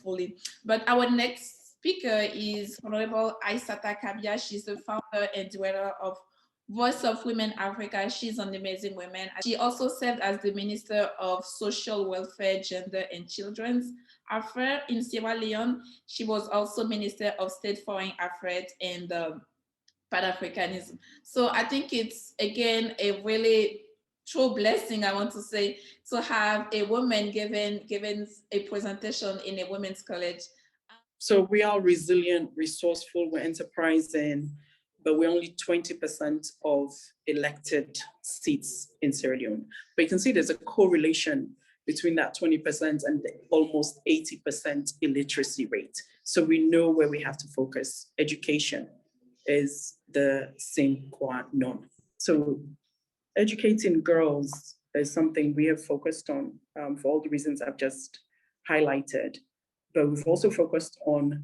hopefully. But our next speaker is Honorable Isata Kabia. She's the founder and director of Voice of Women Africa. She's an amazing woman. She also served as the Minister of Social Welfare, Gender and Children's Affairs in Sierra Leone. She was also Minister of State Foreign Affairs and Pan-Africanism. So I think it's, again, a really true blessing, I want to say, to have a woman given a presentation in a women's college. So we are resilient, resourceful, we're enterprising, but we're only 20% of elected seats in Sierra Leone. But you can see there's a correlation between that 20% and the almost 80% illiteracy rate. So we know where we have to focus. Education is the sine qua non. So educating girls is something we have focused on for all the reasons I've just highlighted. But we've also focused on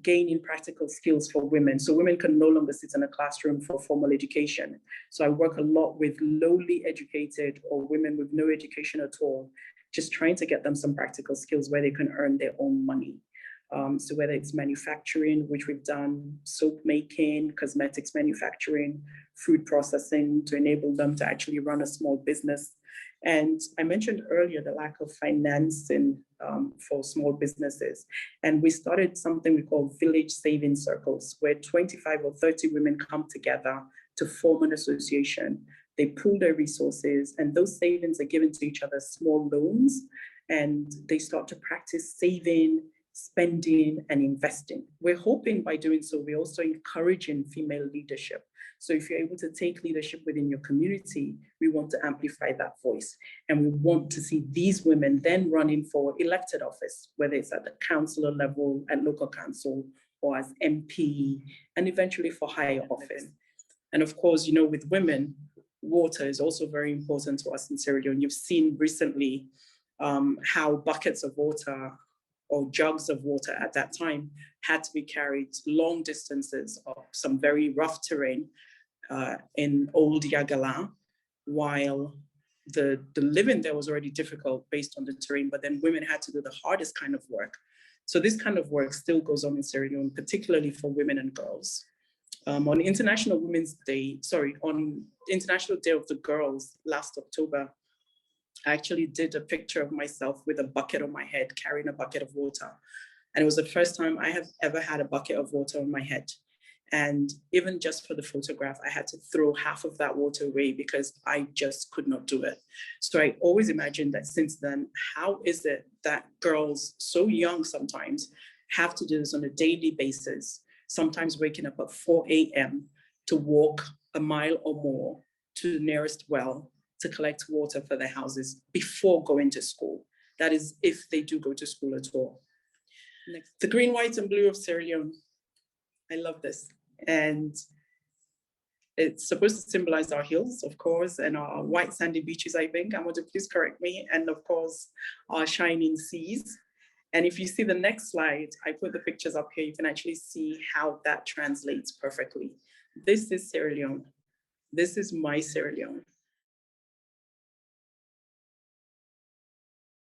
gaining practical skills for women. So women can no longer sit in a classroom for formal education. So I work a lot with lowly educated or women with no education at all, just trying to get them some practical skills where they can earn their own money. So whether it's manufacturing, which we've done, soap making, cosmetics manufacturing, food processing, to enable them to actually run a small business. And I mentioned earlier the lack of financing for small businesses. And we started something we call village saving circles, where 25 or 30 women come together to form an association. They pool their resources, and those savings are given to each other, small loans, and they start to practice saving, spending, and investing. We're hoping by doing so, we're also encouraging female leadership. So if you're able to take leadership within your community, we want to amplify that voice. And we want to see these women then running for elected office, whether it's at the councillor level, at local council, or as MP, and eventually for higher office. And of course, you know, with women, water is also very important to us in Sierra Leone. You've seen recently how buckets of water or jugs of water at that time had to be carried long distances of some very rough terrain in old Yagala, while the living there was already difficult based on the terrain, but then women had to do the hardest kind of work. So this kind of work still goes on in Sierra Leone, particularly for women and girls. On International Women's Day, on International Day of the Girls last October, I actually did a picture of myself with a bucket on my head, carrying a bucket of water. And it was the first time I have ever had a bucket of water on my head. And even just for the photograph, I had to throw half of that water away because I just could not do it. So I always imagined that since then, how is it that girls so young sometimes have to do this on a daily basis, sometimes waking up at 4 a.m. to walk a mile or more to the nearest well to collect water for their houses before going to school. That is, if they do go to school at all. Next. The green, white, and blue of Sierra Leone. I love this. And it's supposed to symbolize our hills, of course, and our white sandy beaches, I think. I'm going to please correct me. And of course, our shining seas. And if you see the next slide, I put the pictures up here. You can actually see how that translates perfectly. This is Sierra Leone. This is my Sierra Leone.